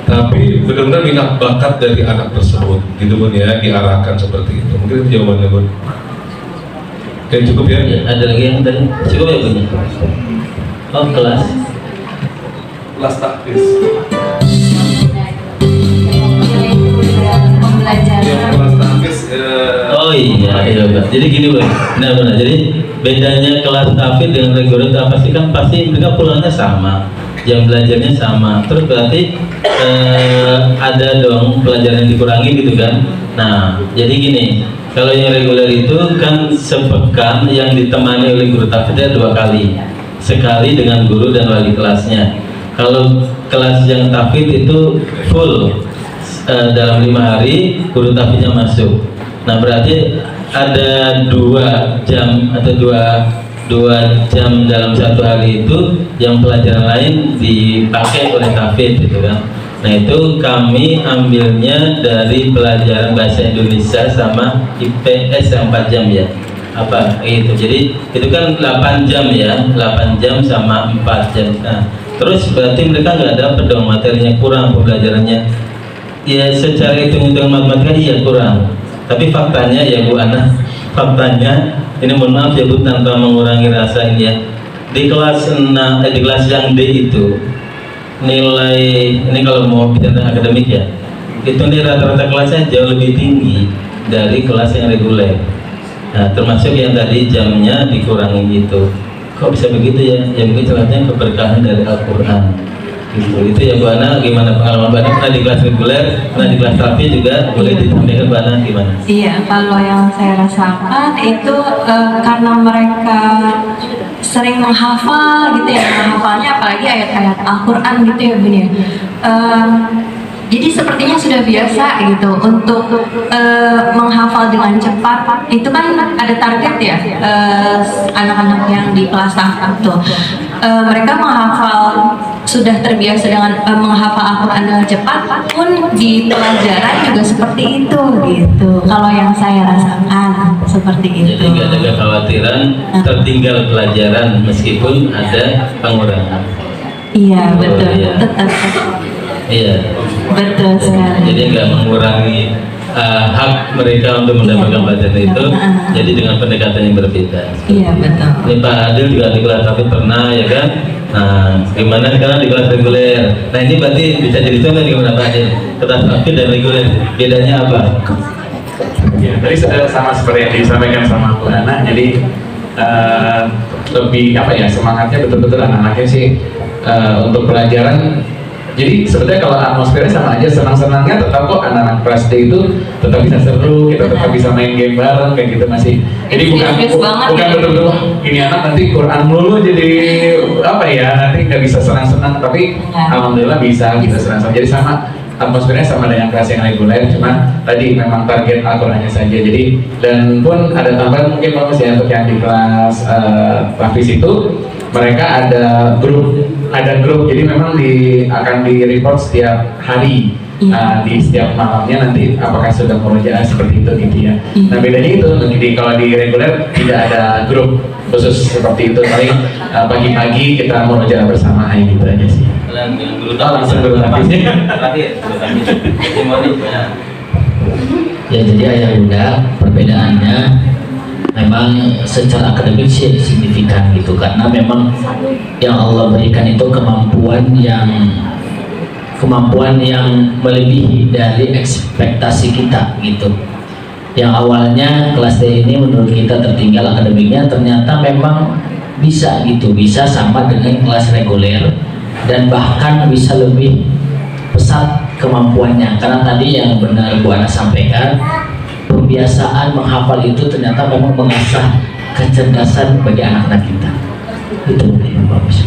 tapi benar-benar minat bakat dari anak tersebut, gitu Bun ya, diarahkan seperti itu. Mungkin itu jawabannya Bun. Oke, cukup ya? Ada lagi yang tadi? Cukup ya Bun? Oh, kelas taktis. Pembelajaran. Kelas taktis. Oh iya, Pak. Jadi gini Bang, benar-benar. Jadi bedanya kelas tahfidz dengan reguler itu apa sih? Kan pasti mereka pulangnya sama, jam belajarnya sama. Terus berarti ada dong pelajaran yang dikurangi gitu kan? Nah, jadi gini, kalau yang reguler itu kan sepekan yang ditemani oleh guru tahfidznya 2 kali, sekali dengan guru dan wali kelasnya. Kalau kelas yang tahfidz itu full, dalam 5 hari guru tahfidznya masuk. Nah berarti ada 2 jam atau 2 jam dalam 1 hari itu yang pelajaran lain dipakai oleh tahfidz gitu kan. Nah itu kami ambilnya dari pelajaran bahasa Indonesia sama IPS yang 4 jam ya, apa itu. Jadi itu kan 8 jam ya, 8 jam sama 4 jam. Nah terus berarti mereka nggak dapat dong materinya, kurang pembelajarannya ya. Secara hitung-hitung matematika iya kurang, tapi faktanya ya Bu Ana, faktanya ini mohon maaf ya Bu, tanpa mengurangi rasa ini ya, di kelas di kelas yang D itu nilai, ini kalau mau bicara akademik ya, itu nih rata-rata kelasnya jauh lebih tinggi dari kelas yang reguler. Nah termasuk yang tadi jamnya dikurangi gitu. Kok bisa begitu ya? Ya mungkin celahnya keberkahan dari Al-Quran gitu. Itu ya Bu Ana, gimana pengalaman Bu Ana? Pernah di kelas reguler, pernah di kelas tahfidz juga, boleh disampaikan Bu Ana gimana? Iya, kalau yang saya rasakan itu karena mereka sering menghafal gitu ya, menghafalnya apalagi ayat-ayat Al-Quran gitu ya Bun ya. Jadi sepertinya sudah biasa gitu untuk menghafal dengan cepat. Itu kan ada target ya, anak-anak yang di kelas tahfidz tuh. Mereka menghafal, sudah terbiasa dengan menghafal Al-Quran dengan cepat, pun di pelajaran juga seperti itu gitu. Kalau yang saya rasakan seperti itu. Jadi nggak ada kekhawatiran tertinggal pelajaran meskipun ada pengurangan. Iya betul, iya. tetap. Iya. Betul sekali. Jadi nggak mengurangi hak mereka untuk mendapatkan pelajaran itu. Jadi dengan pendekatan yang berbeda. Iya betul. Ini Pak Adil juga di kelas tahfidz pernah ya kan? Nah, gimana sekarang di kelas reguler? Nah ini berarti bisa jadi contoh gimana Pak Adil? Kelas tahfidz dan reguler bedanya apa? Ya, tadi sudah sama seperti yang disampaikan sama Bu Ana. Jadi lebih apa ya, semangatnya betul-betul anak-anaknya sih untuk pelajaran. Jadi sebenarnya kalau atmosfernya sama aja, senang-senangnya tetap kok. Anak-anak kelas D itu tetap bisa seru, kita tetap bisa main game bareng kayak gitu masih. Jadi bukan betul-betul ini anak nanti Quran mulu jadi apa ya, nanti nggak bisa senang-senang, tapi alhamdulillah bisa senang-senang. Jadi sama atmosfernya sama dengan kelas yang reguler, cuma tadi memang target Al-Qurannya saja. Jadi dan pun ada tambahan mungkin bagus ya untuk yang di kelas tahfidz itu, mereka ada grup, jadi memang akan di report setiap hari. Di setiap malamnya nanti apakah sudah murojaah seperti itu gitu ya. Nah bedanya itu, jadi kalau di reguler tidak ada grup khusus seperti itu, paling pagi-pagi kita murojaah bersama gitu aja sih. Langsung guru tahfidznya. Ya jadi ayah bunda, perbedaannya memang secara akademik sih signifikan gitu, karena memang yang Allah berikan itu kemampuan yang melebihi dari ekspektasi kita gitu. Yang awalnya kelas D ini menurut kita tertinggal akademiknya, ternyata memang bisa gitu, bisa sama dengan kelas reguler, dan bahkan bisa lebih pesat kemampuannya. Karena tadi yang benar Bu Ana sampaikan, pembiasaan menghafal itu ternyata memang mengasah kecerdasan bagi anak-anak kita. Itu yang bagus.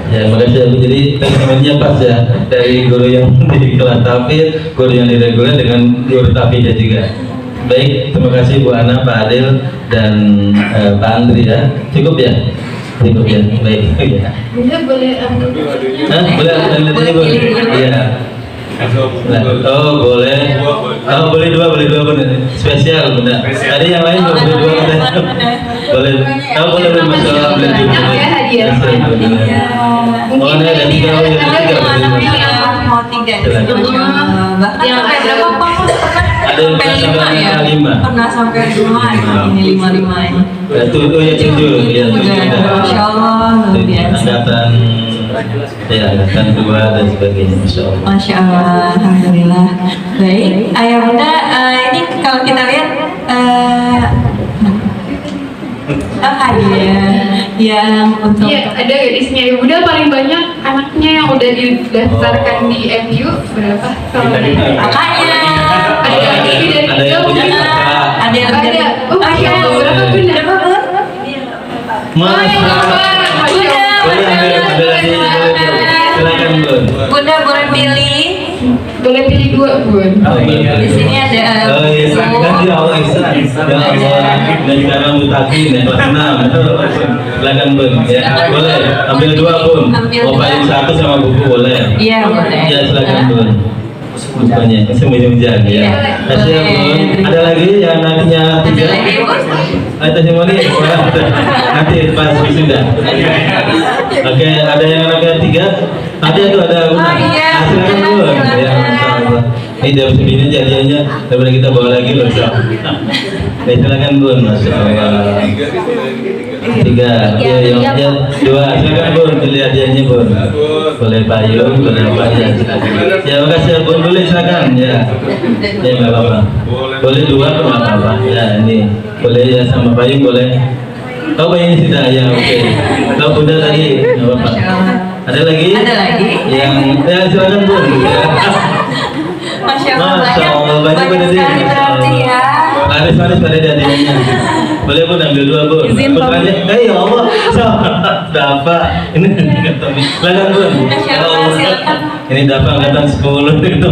Ya, makasih Abu. Jadi teman-temannya pas ya, dari guru yang di kelas tafsir, guru yang di reguler dengan guru tafsirnya juga. Baik, terima kasih Bu Ana, Pak Adil, dan Pak Andri ya. Cukup ya? Cukup ya. Baik. Ya. Bunda boleh Boleh lanjutin Bu? Iya. Oh boleh. Oh boleh dua Bunda. Spesial Bunda. Tadi yang lain boleh dua Bunda. Boleh. Oh boleh Masya Allah, boleh dua. Oh ini ada tiga, oh ada tiga. Mau 3. Bahkan sampai berapa Pak? Ada yang pernah sampai 5. Pernah sampai 5 ini 5 ini. Itu ya 7 ya. Masya Allah, luar biasa. Angkatan ya angkatan 2 dan sebagainya. Masya Allah. Masya Allah, alhamdulillah. Baik, ayah bunda, ini kalau kita lihat hadiah yang untuk Iya, ada gadisnya Ibu Bunda paling banyak anaknya yang udah didaftarkan di MU berapa? Kalau makanya ada lagi dari Ada yang punya kakak. ada yang ada. Oh, Masya Allah, berapa Bunda? berapa Bun? Masya Allah. Bunda, Boleh ada lagi. Silakan Bun. Bunda boleh pilih. Boleh pilih 2 Bun. Di sini ada Oh iya, kan dia Allah Ihsan. Ya Allah, dan sekarang mutakin ya kelas 6. Silakan Bun. Ya, boleh. Ambil 2 Bun. Mau paling 1 sama buku boleh. Iya boleh. Ya silakan Bun. Bukannya semuanya ya. Iya, Kasih ya Bun. Ada lagi yang nantinya 3. Ada lagi Bun? Testimoni nanti pas wisuda. Oke, ada yang anaknya 3. Ada tuh ada Bun. Oh, iya. Silakan Bun. Ya, Masya Allah. Ini jam 9 jadinya, daripada kita bawa lagi loh. Silakan Bun, Masya Allah. 3, ya, yang 2, silakan Bun, pilih hadiahnya Bun. Boleh payung, boleh apa ya, silakan. Ya makasih ya Bun, boleh silakan ya. Ya nggak apa-apa. Boleh 2 tuh nggak apa-apa. Ya ini boleh ya sama payung boleh. Oh payungnya sudah ya oke. Kalau Bunda tadi nggak apa-apa. Ada lagi? Ada lagi? Yang ya silakan Bun. Ya. Masya Allah, Masya Allah, banyak banyak sekali berarti ya. Manis-manis pada hadiahnya. Boleh Bun ambil 2 Bun. Izin, Pak. Putranya, ya Allah, Dafa. Ini silakan Bun. Masya Ya Allah, Allah. silakan. Ini Dafa angkatan 10 itu.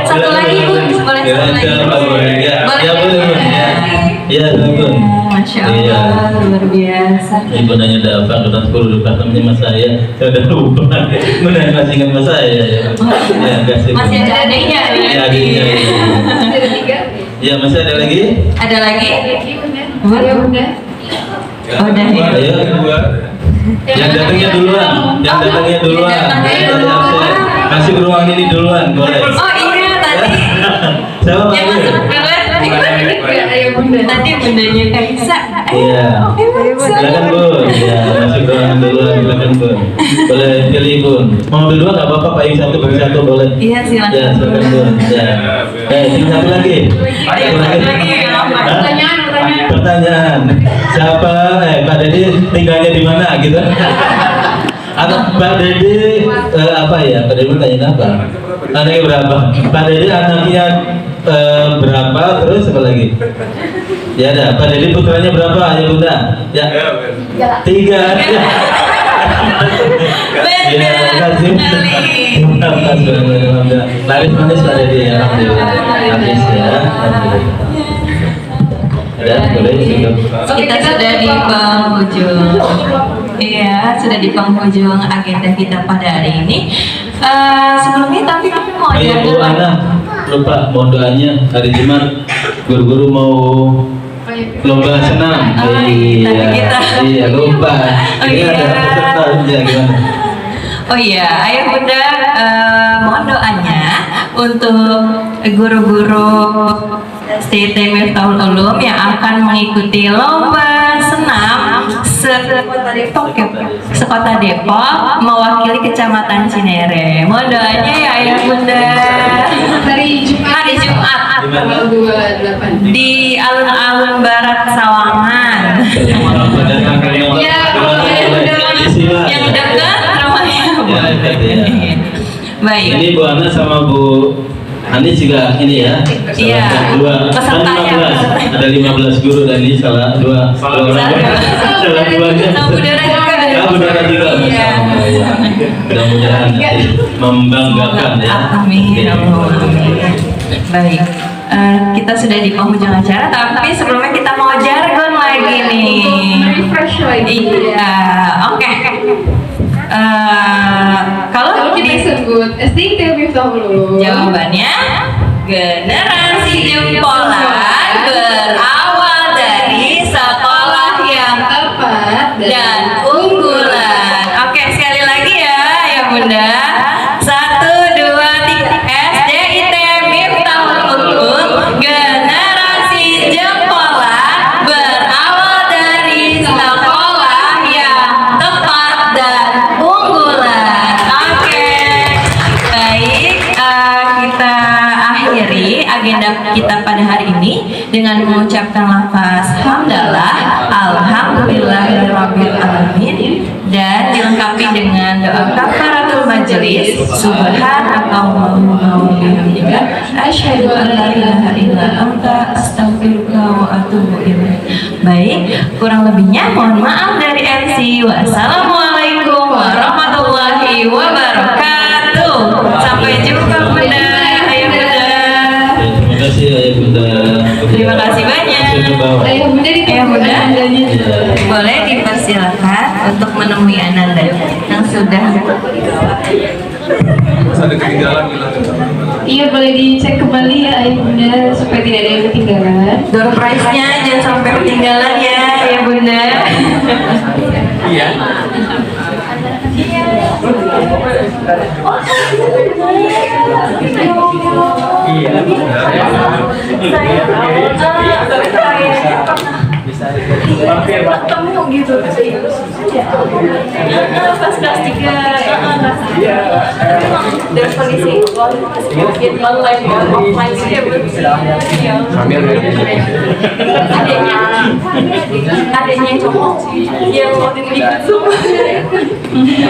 Satu lagi Bun, boleh Ya, satu lagi. silakan, boleh. Ya, Boleh. ya boleh Bun. Ya, ya silakan Bun. Masya Iya. Allah, luar biasa. Ibu nanya Dafa angkatan 10 lupa namanya mas saya udah lupa. Bunda masih ingat mas saya ya. Ya kasih. Bun. Masih ada adanya Ya adiknya. Ada 3. Ya masih ada lagi? Ada lagi? Lagi Bunda. Ayo Bunda. Oh, udah ya. Ayo. Yang datangnya duluan, yang datangnya duluan. Kasih beruang ini duluan, boleh. Oh iya tadi. Siapa Yang lagi? masuk duluan. Ayo Bunda. Tadi bundanya Kaisa. Iya. Silakan Bun. Ya, masuk beruang duluan, silakan Bun. Boleh pilih Bun. Mau ambil 2 nggak apa-apa, payung 1 bagi 1 boleh. Iya silakan. Ya, silakan Bun. Ya. Tinggal satu lagi. Satu lagi. Hah? Pertanyaan. Siapa? Pak Dede tinggalnya di mana gitu? Atau Pak Dede apa ya? Pak Dede bertanya apa? Anaknya berapa? Pak Dede anaknya berapa? Terus apa lagi? Ya ada. Pak Dede putranya berapa? Ayo Bunda. Ya. 3. Ya, kasih. Alhamdulillah. Laris manis Pak Dede ya. Alhamdulillah. Habis ya. Alhamdulillah. Ada boleh cukup. Kita sudah di penghujung. Iya, sudah di penghujung agenda kita pada hari ini. Sebelumnya tapi kami mau Ayo Bu Ana, lupa mohon doanya hari Jumat guru-guru mau lomba senam. Oh, Iya lupa. Oh, Ini iya. ada peserta ya gimana? Oh iya, ayah bunda mohon doanya untuk guru-guru STT Miftahul Ulum yang akan mengikuti lomba senam sekota Depok mewakili Kecamatan Cinere. Mohon doanya ya ayah bunda. Hari Jumat tanggal 28. Di alun-alun barat Sawangan. Ya, boleh. Isi Sila. Yang dekat rumahnya. Ya, dekat ya. Baik. Ini Bu Ana sama Bu Anis juga ini ya. Iya. Salah dua. Kan Pesertanya. 15. Ada 15 guru dan ini salah dua. Salah orang. Salah duanya. Sama budara juga. Ah, budara juga. Iya. Mudah-mudahan nanti membanggakan ya. Amin. Baik. Kita sudah di penghujung acara, tapi sebelumnya kita mau jargon lagi nih. Refresh lagi. Iya. Oke. Kalau Kita sebut SDIT Miftahul. jawabannya generasi jempolan berawal dari sekolah yang Tepat dan unggulan. Oke, sekali lagi ya Bunda. 1, 2, 3. SDIT Miftahul Uqud, generasi jempolan berawal dari sekolah yang tepat dan unggulan. Oke, baik. Kita akhiri agenda kita pada hari ini dengan mengucapkan lafaz hamdalah, alhamdulillahirabbil alamin, dan dilengkapi dengan doa kafaratul majelis, subhanakallahumma wa bihamdika, asyhadu an la ilaha illa anta, astaghfiruka wa atubu ilaik. Baik, kurang lebihnya mohon maaf dari MC. Wassalamualaikum warahmatullahi wabarakatuh. Sampai jumpa Bunda. Ayo Bunda. Terima kasih Ayah Bunda. Terima kasih banyak. Ayah Bunda di Ayah Bunda, boleh dipersilakan untuk menemui Ananda yang sudah. Ada ketinggalan bilang. Iya, boleh dicek kembali ya Ayah Bunda supaya tidak ada yang ketinggalan. Door prize-nya jangan sampai ketinggalan ya, Ayah Bunda. Iya. Ketemu gitu pas kelas 3 dan kondisi online offline gitu ya adanya cowok yang waktu itu di Zoom. Iya.